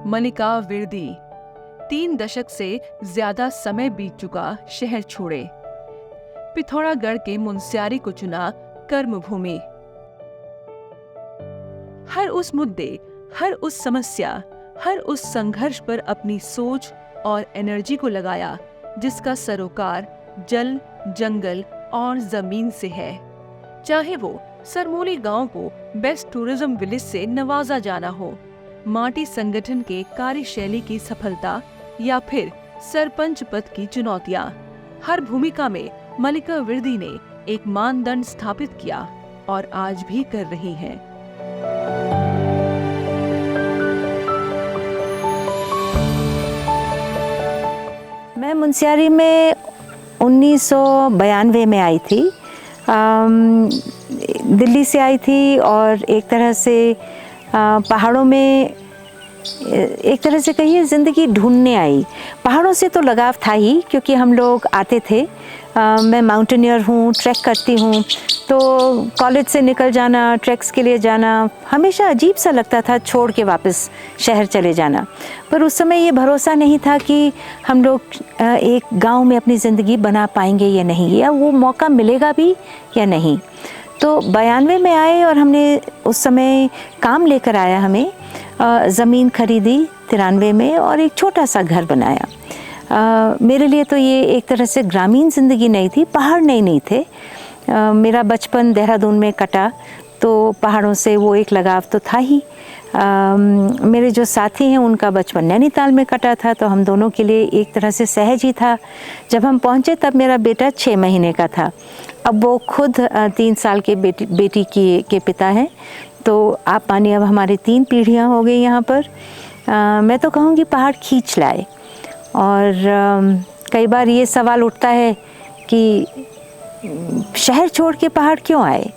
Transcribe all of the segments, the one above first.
मलिका विरदी 3 दशक से ज्यादा समय बीत चुका शहर छोड़े, पिथौरागढ़ के मुनस्यारी को चुना कर्मभूमि। हर उस मुद्दे, हर उस समस्या, हर उस संघर्ष पर अपनी सोच और एनर्जी को लगाया जिसका सरोकार जल, जंगल और जमीन से है। चाहे वो सरमोली गांव को बेस्ट टूरिज्म विलेज से नवाजा जाना हो, माटी संगठन के कार्यशैली की सफलता या फिर सरपंच पद की चुनौतियां, हर भूमिका में मलिका विरदी ने एक मानदंड स्थापित किया और आज भी कर रही हैं। मैं मुनस्यारी में 1992 में आई थी। दिल्ली से आई थी और एक तरह से पहाड़ों में एक तरह से कहिए ज़िंदगी ढूंढने आई। पहाड़ों से तो लगाव था ही, क्योंकि हम लोग आते थे। मैं माउंटेनियर हूँ, ट्रैक करती हूँ, तो कॉलेज से निकल जाना, ट्रैक्स के लिए जाना हमेशा अजीब सा लगता था, छोड़ के वापस शहर चले जाना। पर उस समय ये भरोसा नहीं था कि हम लोग एक गांव में अपनी ज़िंदगी बना पाएंगे या नहीं, या वो मौका मिलेगा भी या नहीं। तो 92 में आए और हमने उस समय काम लेकर आया, हमें ज़मीन खरीदी 93 में और एक छोटा सा घर बनाया। मेरे लिए तो ये एक तरह से ग्रामीण ज़िंदगी नहीं थी, पहाड़ नहीं थे। मेरा बचपन देहरादून में कटा, तो पहाड़ों से वो एक लगाव तो था ही। मेरे जो साथी हैं उनका बचपन नैनीताल में कटा था, तो हम दोनों के लिए एक तरह से सहज ही था। जब हम पहुँचे तब मेरा बेटा 6 महीने का था। अब वो खुद 3 साल के बेटी के पिता हैं। तो आप मानिए अब हमारी 3 पीढ़ियाँ हो गई यहाँ पर। मैं तो कहूँगी पहाड़ खींच लाए। और कई बार ये सवाल उठता है कि शहर छोड़ के पहाड़ क्यों आए।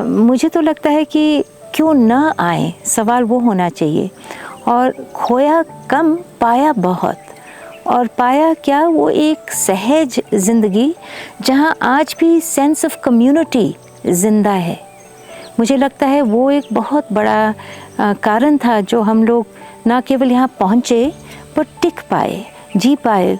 मुझे तो लगता है कि क्यों ना आए, सवाल वो होना चाहिए। और खोया कम, पाया बहुत। और पाया क्या, वो एक सहज ज़िंदगी जहाँ आज भी सेंस ऑफ कम्युनिटी ज़िंदा है। मुझे लगता है वो एक बहुत बड़ा कारण था जो हम लोग ना केवल यहाँ पहुँचे पर टिक पाए, जी पाए,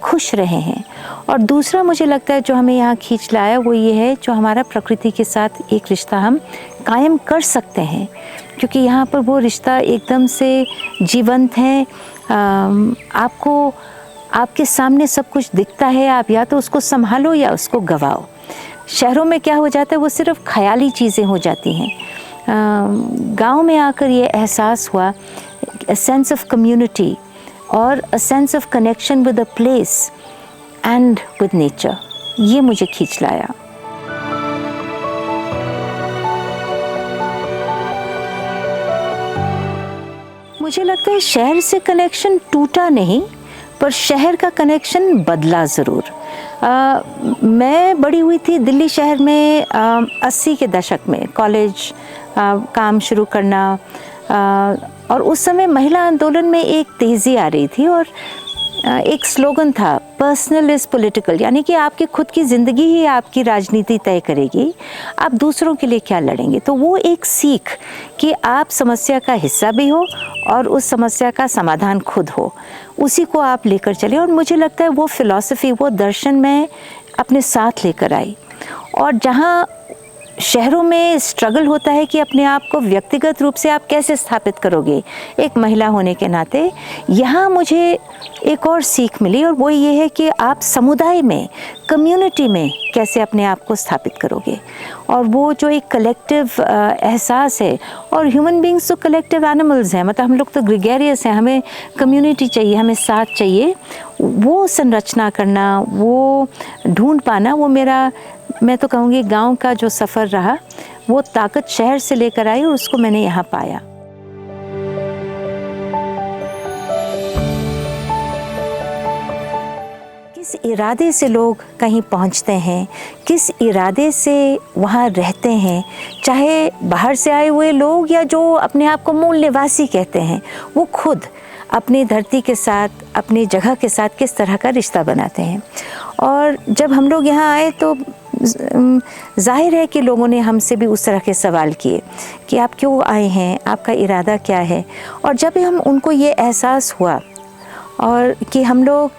खुश रहे हैं। और दूसरा मुझे लगता है जो हमें यहाँ खींच लाया वो ये है, जो हमारा प्रकृति के साथ एक रिश्ता हम कायम कर सकते हैं, क्योंकि यहाँ पर वो रिश्ता एकदम से जीवंत है। आपको आपके सामने सब कुछ दिखता है, आप या तो उसको संभालो या उसको गवाओ। शहरों में क्या हो जाता है, वो सिर्फ ख्याली चीज़ें हो जाती हैं। गांव में आकर ये एहसास हुआ, सेंस ऑफ कम्युनिटी और a sense of connection with a place and with nature, ये मुझे खींच लाया। मुझे लगता है शहर से कनेक्शन टूटा नहीं, पर शहर का कनेक्शन बदला ज़रूर। मैं बड़ी हुई थी दिल्ली शहर में 80 के दशक में, कॉलेज काम शुरू करना, और उस समय महिला आंदोलन में एक तेज़ी आ रही थी और एक स्लोगन था, पर्सनल इज़ पॉलिटिकल, यानी कि आपकी खुद की ज़िंदगी ही आपकी राजनीति तय करेगी, आप दूसरों के लिए क्या लड़ेंगे। तो वो एक सीख कि आप समस्या का हिस्सा भी हो और उस समस्या का समाधान खुद हो, उसी को आप लेकर चले। और मुझे लगता है वो फ़िलॉसफी, वो दर्शन मैं अपने साथ लेकर आई। और जहाँ शहरों में स्ट्रगल होता है कि अपने आप को व्यक्तिगत रूप से आप कैसे स्थापित करोगे एक महिला होने के नाते, यहाँ मुझे एक और सीख मिली, और वो ये है कि आप समुदाय में, कम्युनिटी में कैसे अपने आप को स्थापित करोगे। और वो जो एक कलेक्टिव एहसास है, और ह्यूमन बींग्स तो कलेक्टिव एनिमल्स हैं, मतलब हम लोग तो ग्रेगेरियस हैं, हमें कम्युनिटी चाहिए, हमें साथ चाहिए। वो संरचना करना, वो ढूंढ पाना, वो मेरा, मैं तो कहूँगी गांव का जो सफ़र रहा, वो ताकत शहर से लेकर आई और उसको मैंने यहाँ पाया। किस इरादे से लोग कहीं पहुँचते हैं, किस इरादे से वहाँ रहते हैं, चाहे बाहर से आए हुए लोग या जो अपने आप को मूल निवासी कहते हैं, वो खुद अपनी धरती के साथ, अपनी जगह के साथ किस तरह का रिश्ता बनाते हैं। और जब हम लोग यहाँ आए तो जाहिर है कि लोगों ने हमसे भी उस तरह के सवाल किए कि आप क्यों आए हैं, आपका इरादा क्या है। और जब हम उनको ये एहसास हुआ और कि हम लोग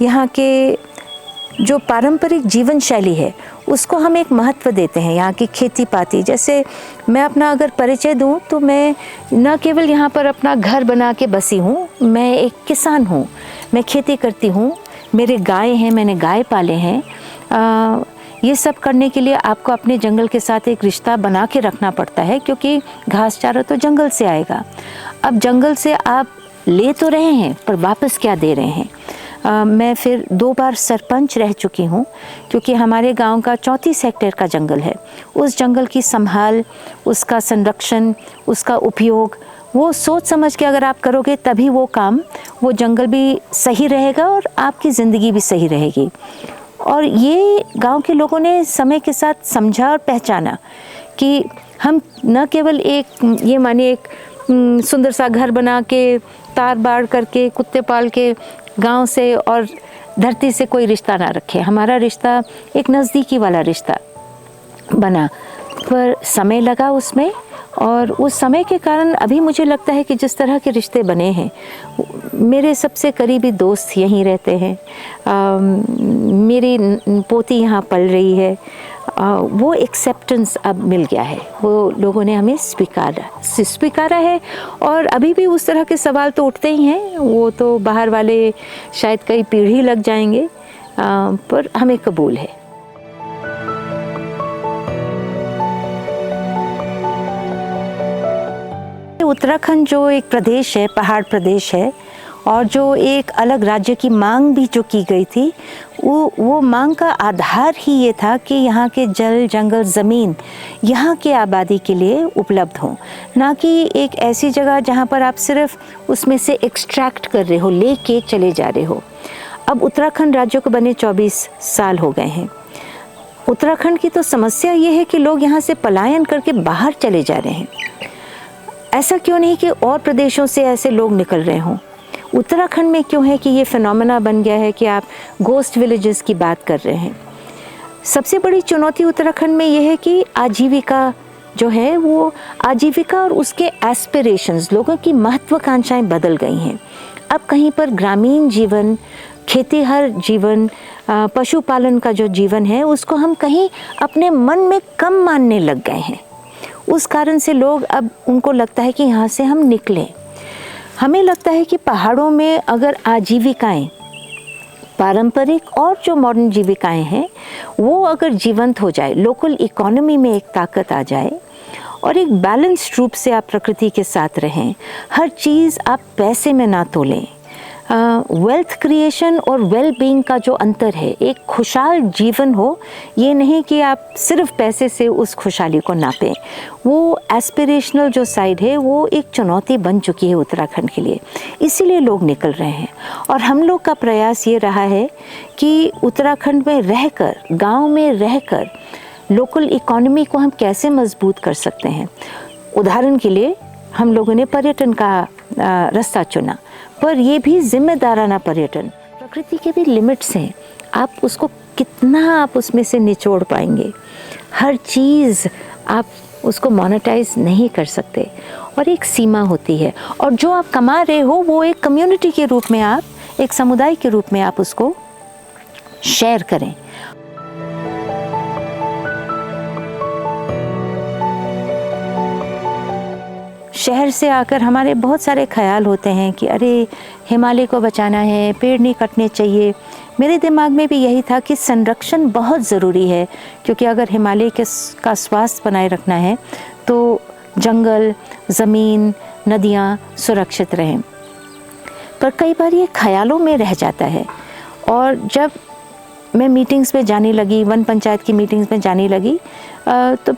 यहाँ के जो पारंपरिक जीवन शैली है उसको हम एक महत्व देते हैं, यहाँ की खेती पाती। जैसे मैं अपना अगर परिचय दूँ तो मैं न केवल यहाँ पर अपना घर बना के बसी हूँ, मैं एक किसान हूँ, मैं खेती करती हूँ, मेरे गाय हैं, मैंने गाय पाले हैं। ये सब करने के लिए आपको अपने जंगल के साथ एक रिश्ता बना के रखना पड़ता है, क्योंकि घास चारा तो जंगल से आएगा। अब जंगल से आप ले तो रहे हैं पर वापस क्या दे रहे हैं। मैं फिर 2 बार सरपंच रह चुकी हूँ, क्योंकि हमारे गांव का 34 हेक्टेयर का जंगल है। उस जंगल की संभाल, उसका संरक्षण, उसका उपयोग वो सोच समझ के अगर आप करोगे तभी वो काम, वो जंगल भी सही रहेगा और आपकी ज़िंदगी भी सही रहेगी। और ये गांव के लोगों ने समय के साथ समझा और पहचाना कि हम न केवल ये मानिए एक सुंदर सा घर बना के, तार बाड़ करके, कुत्ते पाल के गांव से और धरती से कोई रिश्ता ना रखे। हमारा रिश्ता एक नज़दीकी वाला रिश्ता बना, पर समय लगा उसमें। और उस समय के कारण अभी मुझे लगता है कि जिस तरह के रिश्ते बने हैं, मेरे सबसे करीबी दोस्त यहीं रहते हैं, मेरी पोती यहाँ पल रही है, वो एक्सेप्टेंस अब मिल गया है, वो लोगों ने हमें स्वीकारा है। और अभी भी उस तरह के सवाल तो उठते ही हैं, वो तो बाहर वाले शायद कई पीढ़ी लग जाएंगे, पर हमें कबूल है। उत्तराखंड जो एक प्रदेश है, पहाड़ प्रदेश है, और जो एक अलग राज्य की मांग भी जो की गई थी, वो मांग का आधार ही ये था कि यहाँ के जल, जंगल, ज़मीन यहाँ के आबादी के लिए उपलब्ध हों, ना कि एक ऐसी जगह जहाँ पर आप सिर्फ उसमें से एक्सट्रैक्ट कर रहे हो, लेके चले जा रहे हो। अब उत्तराखंड राज्य को बने 24 साल हो गए हैं। उत्तराखंड की तो समस्या ये है कि लोग यहाँ से पलायन करके बाहर चले जा रहे हैं। ऐसा क्यों नहीं कि और प्रदेशों से ऐसे लोग निकल रहे हों। उत्तराखंड में क्यों है कि ये फिनोमेना बन गया है कि आप गोस्ट विलेजेस की बात कर रहे हैं। सबसे बड़ी चुनौती उत्तराखंड में ये है कि आजीविका जो है, वो आजीविका और उसके एस्पिरेशंस, लोगों की महत्वाकांक्षाएं बदल गई हैं। अब कहीं पर ग्रामीण जीवन, खेतीहर जीवन, पशुपालन का जो जीवन है, उसको हम कहीं अपने मन में कम मानने लग गए हैं। उस कारण से लोग, अब उनको लगता है कि यहाँ से हम निकलें। हमें लगता है कि पहाड़ों में अगर आजीविकाएं, पारंपरिक और जो मॉडर्न जीविकाएं हैं, वो अगर जीवंत हो जाए, लोकल इकोनॉमी में एक ताकत आ जाए और एक बैलेंस्ड रूप से आप प्रकृति के साथ रहें, हर चीज़ आप पैसे में ना तोलें। वेल्थ क्रिएशन और वेल बीइंग का जो अंतर है, एक खुशहाल जीवन हो, ये नहीं कि आप सिर्फ पैसे से उस खुशहाली को नापें। वो एस्पिरेशनल जो साइड है, वो एक चुनौती बन चुकी है उत्तराखंड के लिए, इसीलिए लोग निकल रहे हैं। और हम लोग का प्रयास ये रहा है कि उत्तराखंड में रहकर, गांव में रहकर लोकल इकोनॉमी को हम कैसे मजबूत कर सकते हैं। उदाहरण के लिए हम लोगों ने पर्यटन का रास्ता चुना, पर ये भी जिम्मेदाराना पर्यटन। प्रकृति के भी लिमिट्स हैं, आप उसको कितना आप उसमें से निचोड़ पाएंगे। हर चीज़ आप उसको मोनेटाइज नहीं कर सकते और एक सीमा होती है। और जो आप कमा रहे हो, वो एक कम्युनिटी के रूप में, आप एक समुदाय के रूप में आप उसको शेयर करें। शहर से आकर हमारे बहुत सारे ख्याल होते हैं कि अरे हिमालय को बचाना है, पेड़ नहीं कटने चाहिए। मेरे दिमाग में भी यही था कि संरक्षण बहुत ज़रूरी है, क्योंकि अगर हिमालय का स्वास्थ्य बनाए रखना है तो जंगल, ज़मीन, नदियाँ सुरक्षित रहें। पर कई बार ये ख्यालों में रह जाता है। और जब मैं मीटिंग्स में जाने लगी, वन पंचायत की मीटिंग्स में जाने लगी, तो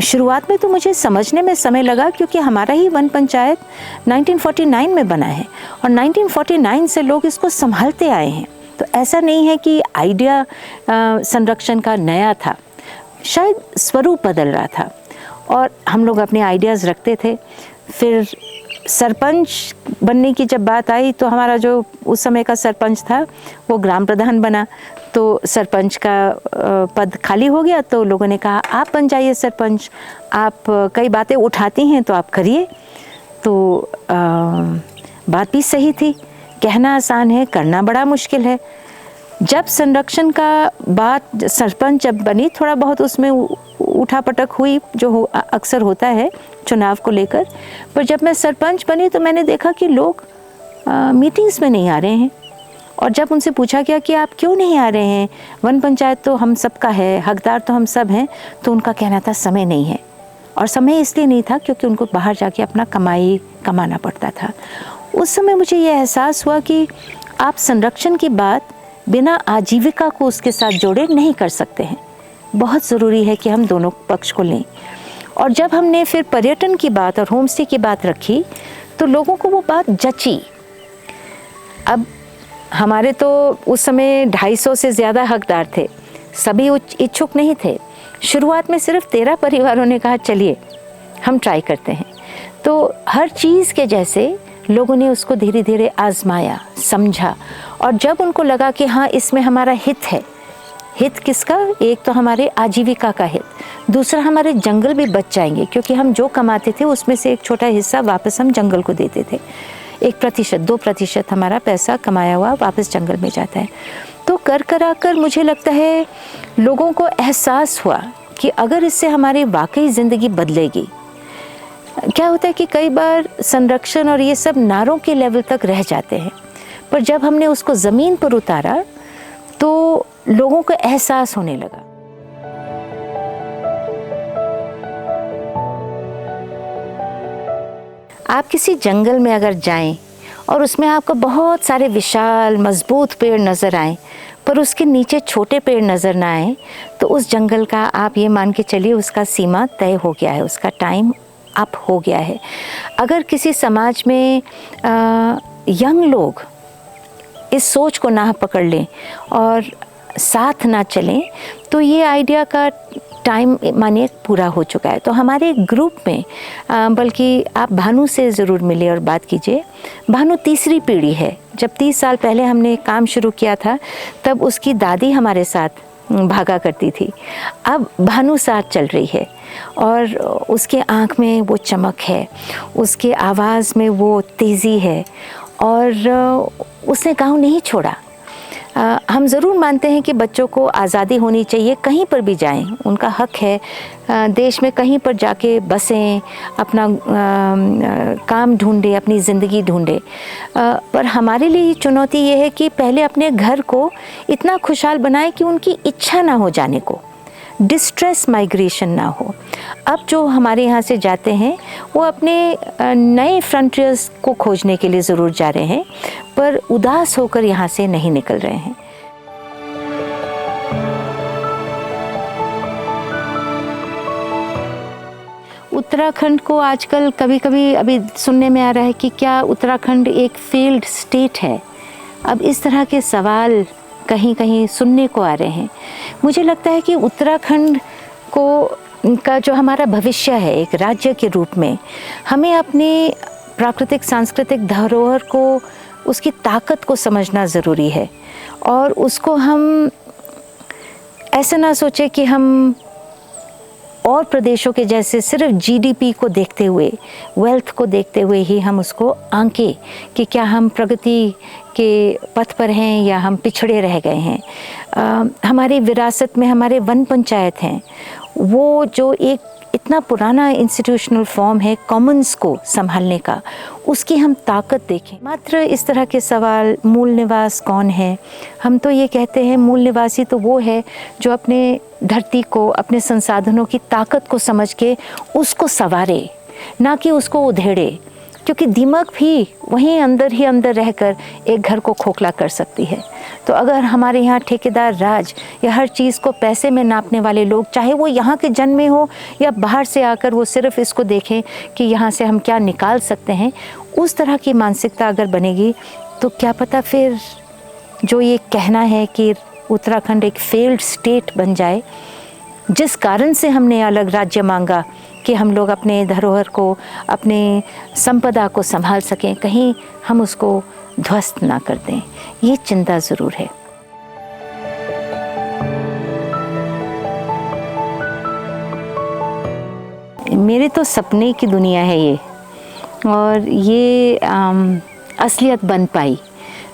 शुरुआत में तो मुझे समझने में समय लगा, क्योंकि हमारा ही वन पंचायत 1949 में बना है और 1949 से लोग इसको संभालते आए हैं। तो ऐसा नहीं है कि आइडिया संरक्षण का नया था, शायद स्वरूप बदल रहा था और हम लोग अपने आइडियाज़ रखते थे। फिर सरपंच बनने की जब बात आई तो हमारा जो उस समय का सरपंच था वो ग्राम प्रधान बना, तो सरपंच का पद खाली हो गया। तो लोगों ने कहा आप बन जाइए सरपंच, आप कई बातें उठाती हैं तो आप करिए। तो बात भी सही थी, कहना आसान है, करना बड़ा मुश्किल है। जब संरक्षण का बात सरपंच जब बनी, थोड़ा बहुत उसमें उठापटक हुई जो अक्सर होता है चुनाव को लेकर, पर जब मैं सरपंच बनी तो मैंने देखा कि लोग मीटिंग्स में नहीं आ रहे हैं। और जब उनसे पूछा गया कि आप क्यों नहीं आ रहे हैं, वन पंचायत तो हम सबका है, हकदार तो हम सब हैं, तो उनका कहना था समय नहीं है। और समय इसलिए नहीं था क्योंकि उनको बाहर जाके अपना कमाना पड़ता था। उस समय मुझे ये एहसास हुआ कि आप संरक्षण की बात बिना आजीविका को उसके साथ जोड़े नहीं कर सकते हैं। बहुत ज़रूरी है कि हम दोनों पक्ष को लें। और जब हमने फिर पर्यटन की बात और होम स्टे की बात रखी तो लोगों को वो बात जची। अब हमारे तो उस समय 250 से ज़्यादा हकदार थे, सभी इच्छुक नहीं थे। शुरुआत में सिर्फ 13 परिवारों ने कहा चलिए हम ट्राई करते हैं। तो हर चीज़ के जैसे लोगों ने उसको धीरे धीरे आजमाया, समझा, और जब उनको लगा कि हाँ इसमें हमारा हित है। हित किसका? एक तो हमारे आजीविका का हित, दूसरा हमारे जंगल भी बच जाएंगे क्योंकि हम जो कमाते थे उसमें से एक छोटा हिस्सा वापस हम जंगल को देते थे। 1%, 2% हमारा पैसा कमाया हुआ वापस जंगल में जाता है। तो कर मुझे लगता है लोगों को एहसास हुआ कि अगर इससे हमारी वाकई ज़िंदगी बदलेगी। क्या होता है कि कई बार संरक्षण और ये सब नारों के लेवल तक रह जाते हैं, पर जब हमने उसको ज़मीन पर उतारा तो लोगों को एहसास होने लगा। आप किसी जंगल में अगर जाएं और उसमें आपको बहुत सारे विशाल मजबूत पेड़ नज़र आएं, पर उसके नीचे छोटे पेड़ नज़र ना आएं, तो उस जंगल का आप ये मान के चलिए उसका सीमा तय हो गया है, उसका टाइम अप हो गया है। अगर किसी समाज में यंग लोग इस सोच को ना पकड़ लें और साथ ना चलें तो ये आइडिया का टाइम मानिए पूरा हो चुका है। तो हमारे ग्रुप में बल्कि आप भानु से ज़रूर मिले और बात कीजिए। भानु तीसरी पीढ़ी है। जब 30 साल पहले हमने काम शुरू किया था तब उसकी दादी हमारे साथ भागा करती थी। अब भानु साथ चल रही है और उसके आँख में वो चमक है, उसके आवाज़ में वो तेज़ी है और उसने गाँव नहीं छोड़ा। हम ज़रूर मानते हैं कि बच्चों को आज़ादी होनी चाहिए, कहीं पर भी जाएं, उनका हक है, देश में कहीं पर जाके बसें, अपना काम ढूंढें, अपनी ज़िंदगी ढूंढें। पर हमारे लिए चुनौती ये है कि पहले अपने घर को इतना खुशहाल बनाएं कि उनकी इच्छा ना हो जाने को, डिस्ट्रेस माइग्रेशन ना हो। अब जो हमारे यहाँ से जाते हैं वो अपने नए फ्रंटियर्स को खोजने के लिए ज़रूर जा रहे हैं, पर उदास होकर यहाँ से नहीं निकल रहे हैं। उत्तराखंड को आजकल कभी कभी अभी सुनने में आ रहा है कि क्या उत्तराखंड एक फेल्ड स्टेट है। अब इस तरह के सवाल कहीं कहीं सुनने को आ रहे हैं। मुझे लगता है कि उत्तराखंड का जो हमारा भविष्य है एक राज्य के रूप में, हमें अपने प्राकृतिक सांस्कृतिक धरोहर को, उसकी ताकत को समझना ज़रूरी है और उसको हम ऐसा ना सोचे कि हम और प्रदेशों के जैसे सिर्फ जीडीपी को देखते हुए, वेल्थ को देखते हुए ही हम उसको आंके कि क्या हम प्रगति के पथ पर हैं या हम पिछड़े रह गए हैं। हमारी विरासत में हमारे वन पंचायत हैं, वो जो एक इतना पुराना इंस्टीट्यूशनल फॉर्म है कॉमन्स को संभालने का, उसकी हम ताकत देखें। मात्र इस तरह के सवाल, मूल निवास कौन है, हम तो ये कहते हैं मूल निवासी तो वो है जो अपने धरती को, अपने संसाधनों की ताकत को समझ के उसको संवारे, ना कि उसको उधेड़े, क्योंकि दिमाग भी वहीं अंदर ही अंदर रहकर एक घर को खोखला कर सकती है। तो अगर हमारे यहाँ ठेकेदार राज या हर चीज़ को पैसे में नापने वाले लोग, चाहे वो यहाँ के जन्मे हो या बाहर से आकर वो सिर्फ इसको देखें कि यहाँ से हम क्या निकाल सकते हैं, उस तरह की मानसिकता अगर बनेगी तो क्या पता फिर जो ये कहना है कि उत्तराखंड एक फेल्ड स्टेट बन जाए, जिस कारण से हमने अलग राज्य मांगा कि हम लोग अपने धरोहर को, अपने संपदा को संभाल सकें, कहीं हम उसको ध्वस्त ना कर दें, ये चिंता ज़रूर है। मेरे तो सपने की दुनिया है ये, और ये असलियत बन पाई।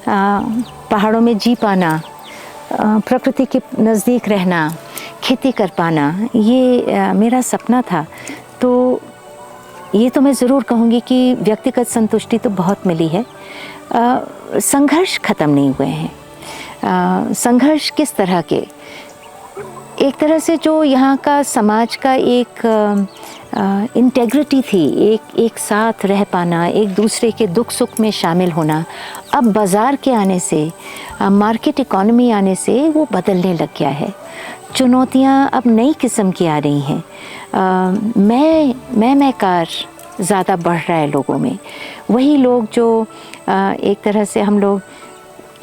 पहाड़ों में जी पाना, प्रकृति के नज़दीक रहना, खेती कर पाना, ये मेरा सपना था। तो ये तो मैं ज़रूर कहूँगी कि व्यक्तिगत संतुष्टि तो बहुत मिली है। संघर्ष ख़त्म नहीं हुए हैं। संघर्ष किस तरह के? एक तरह से जो यहाँ का समाज का एक इंटेग्रिटी थी, एक साथ रह पाना, एक दूसरे के दुख सुख में शामिल होना, अब बाज़ार के आने से, मार्केट इकॉनमी आने से वो बदलने लग गया है। चुनौतियाँ अब नई किस्म की आ रही हैं। मैं कार ज़्यादा बढ़ रहा है लोगों में। वही लोग जो एक तरह से हम लोग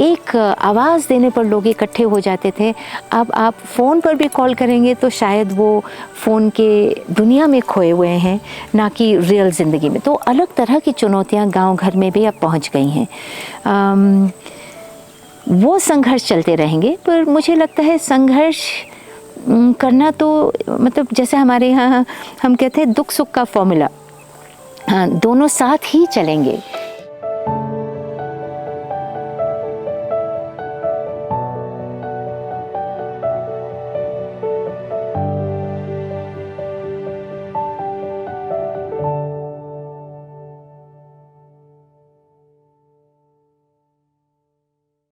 एक आवाज़ देने पर लोग इकट्ठे हो जाते थे, अब आप फ़ोन पर भी कॉल करेंगे तो शायद वो फ़ोन के दुनिया में खोए हुए हैं, ना कि रियल ज़िंदगी में। तो अलग तरह की चुनौतियाँ गांव घर में भी अब पहुंच गई हैं। वो संघर्ष चलते रहेंगे, पर मुझे लगता है संघर्ष करना तो मतलब जैसे हमारे यहाँ हम कहते हैं दुख सुख का फॉर्मूला, हाँ, दोनों साथ ही चलेंगे।